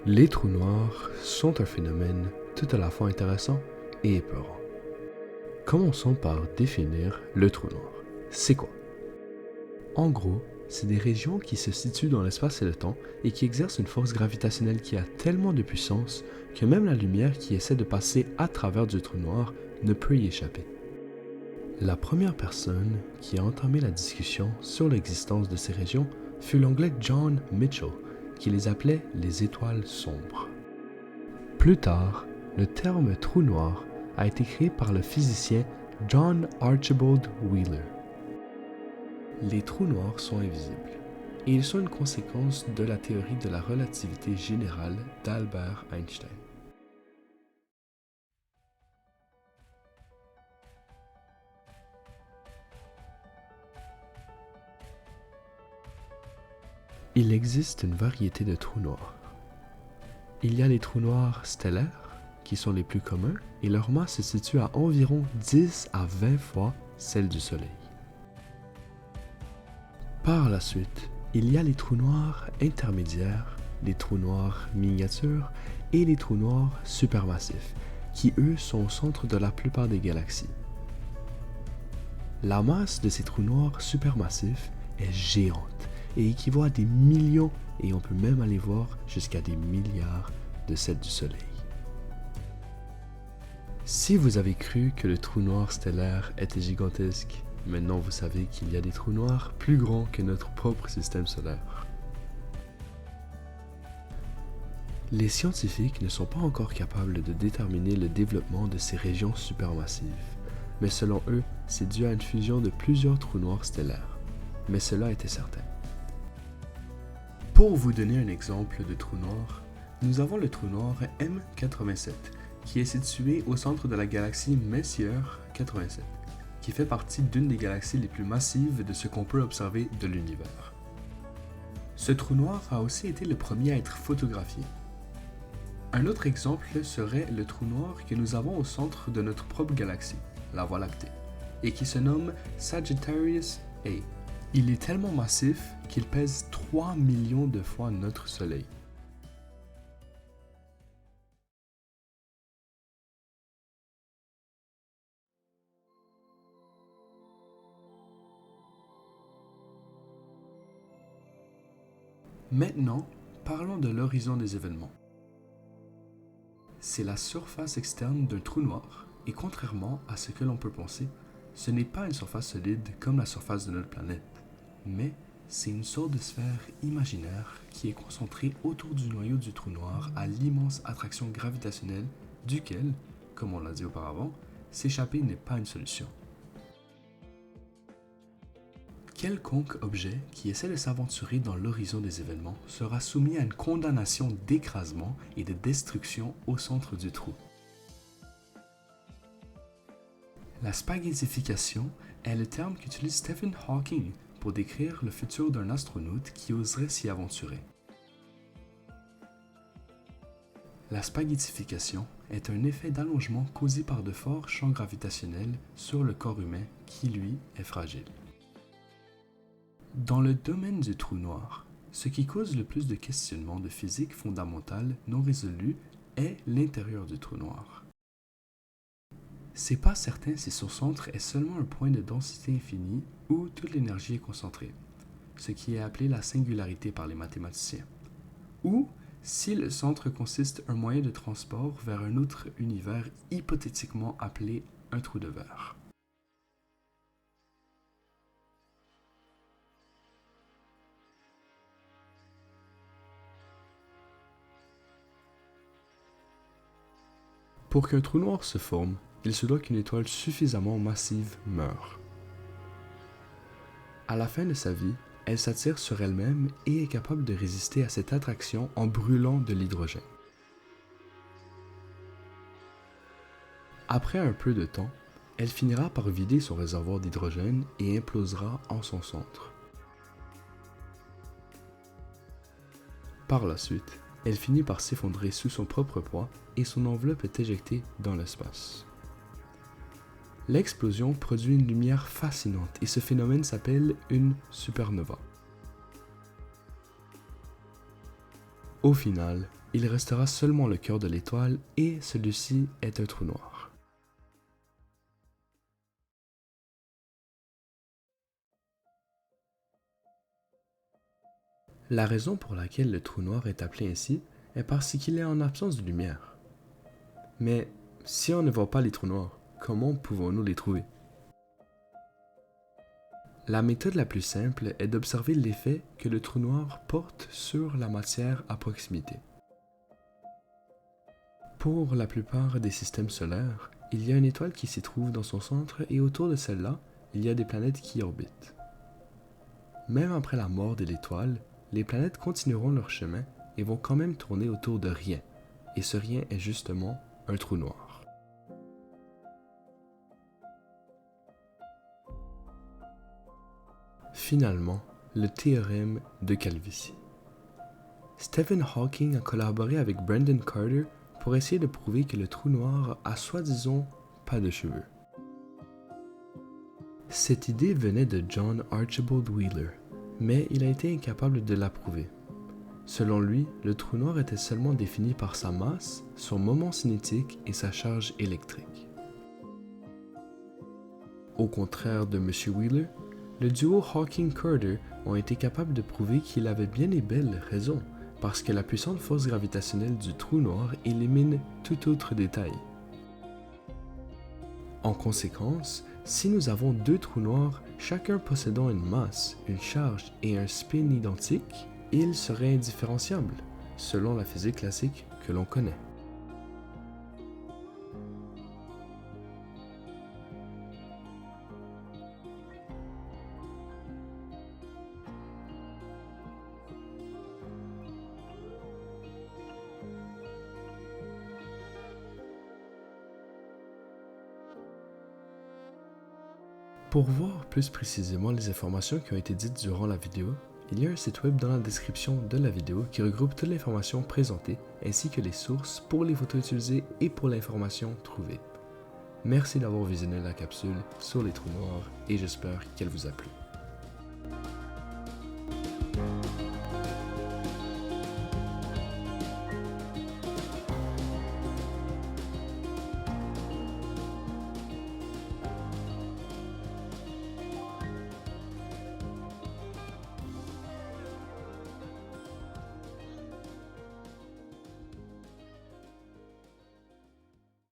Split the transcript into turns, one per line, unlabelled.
Les trous noirs sont un phénomène tout à la fois intéressant et épeurant. Commençons par définir le trou noir. C'est quoi? En gros, c'est des régions qui se situent dans l'espace et le temps et qui exercent une force gravitationnelle qui a tellement de puissance que même la lumière qui essaie de passer à travers du trou noir ne peut y échapper. La première personne qui a entamé la discussion sur l'existence de ces régions fut l'anglais John Michell, qui les appelait les étoiles sombres. Plus tard, le terme trou noir a été créé par le physicien John Archibald Wheeler. Les trous noirs sont invisibles, et ils sont une conséquence de la théorie de la relativité générale d'Albert Einstein. Il existe une variété de trous noirs. Il y a les trous noirs stellaires, qui sont les plus communs, et leur masse se situe à environ 10 à 20 fois celle du Soleil. Par la suite, il y a les trous noirs intermédiaires, les trous noirs miniatures et les trous noirs supermassifs, qui eux sont au centre de la plupart des galaxies. La masse de ces trous noirs supermassifs est géante et équivaut à des millions, et on peut même aller voir jusqu'à des milliards de celles du Soleil. Si vous avez cru que le trou noir stellaire était gigantesque, maintenant vous savez qu'il y a des trous noirs plus grands que notre propre système solaire. Les scientifiques ne sont pas encore capables de déterminer le développement de ces régions supermassives, mais selon eux, c'est dû à une fusion de plusieurs trous noirs stellaires. Mais cela était certain. Pour vous donner un exemple de trou noir, nous avons le trou noir M87, qui est situé au centre de la galaxie Messier 87, qui fait partie d'une des galaxies les plus massives de ce qu'on peut observer de l'univers. Ce trou noir a aussi été le premier à être photographié. Un autre exemple serait le trou noir que nous avons au centre de notre propre galaxie, la Voie lactée, et qui se nomme Sagittarius A. Il est tellement massif qu'il pèse 3 millions de fois notre Soleil. Maintenant, parlons de l'horizon des événements. C'est la surface externe d'un trou noir, et contrairement à ce que l'on peut penser, ce n'est pas une surface solide comme la surface de notre planète, mais c'est une sorte de sphère imaginaire qui est concentrée autour du noyau du trou noir à l'immense attraction gravitationnelle duquel, comme on l'a dit auparavant, s'échapper n'est pas une solution. Quelconque objet qui essaie de s'aventurer dans l'horizon des événements sera soumis à une condamnation d'écrasement et de destruction au centre du trou. La spaghettification est le terme qu'utilise Stephen Hawking pour décrire le futur d'un astronaute qui oserait s'y aventurer. La spaghettification est un effet d'allongement causé par de forts champs gravitationnels sur le corps humain qui, lui, est fragile. Dans le domaine du trou noir, ce qui cause le plus de questionnements de physique fondamentale non résolus est l'intérieur du trou noir. C'est pas certain si son centre est seulement un point de densité infinie où toute l'énergie est concentrée, ce qui est appelé la singularité par les mathématiciens, ou si le centre consiste un moyen de transport vers un autre univers hypothétiquement appelé un trou de verre. Pour qu'un trou noir se forme, il se doit qu'une étoile suffisamment massive meure. À la fin de sa vie, elle s'attire sur elle-même et est capable de résister à cette attraction en brûlant de l'hydrogène. Après un peu de temps, elle finira par vider son réservoir d'hydrogène et implosera en son centre. Par la suite, elle finit par s'effondrer sous son propre poids et son enveloppe est éjectée dans l'espace. L'explosion produit une lumière fascinante et ce phénomène s'appelle une supernova. Au final, il restera seulement le cœur de l'étoile et celui-ci est un trou noir. La raison pour laquelle le trou noir est appelé ainsi est parce qu'il est en absence de lumière. Mais si on ne voit pas les trous noirs, comment pouvons-nous les trouver? La méthode la plus simple est d'observer l'effet que le trou noir porte sur la matière à proximité. Pour la plupart des systèmes solaires, il y a une étoile qui s'y trouve dans son centre et autour de celle-là, il y a des planètes qui orbitent. Même après la mort de l'étoile, les planètes continueront leur chemin et vont quand même tourner autour de rien, et ce rien est justement un trou noir. Finalement, le théorème de calvitie. Stephen Hawking a collaboré avec Brendan Carter pour essayer de prouver que le trou noir a soi-disant pas de cheveux. Cette idée venait de John Archibald Wheeler, mais il a été incapable de la prouver. Selon lui, le trou noir était seulement défini par sa masse, son moment cinétique et sa charge électrique. Au contraire de M. Wheeler, le duo Hawking-Carter ont été capables de prouver qu'il avait bien et belle raison, parce que la puissante force gravitationnelle du trou noir élimine tout autre détail. En conséquence, si nous avons deux trous noirs, chacun possédant une masse, une charge et un spin identiques, ils seraient indifférenciables, selon la physique classique que l'on connaît. Pour voir plus précisément les informations qui ont été dites durant la vidéo, il y a un site web dans la description de la vidéo qui regroupe toute l'information présentée ainsi que les sources pour les photos utilisées et pour l'information trouvée. Merci d'avoir visionné la capsule sur les trous noirs et j'espère qu'elle vous a plu.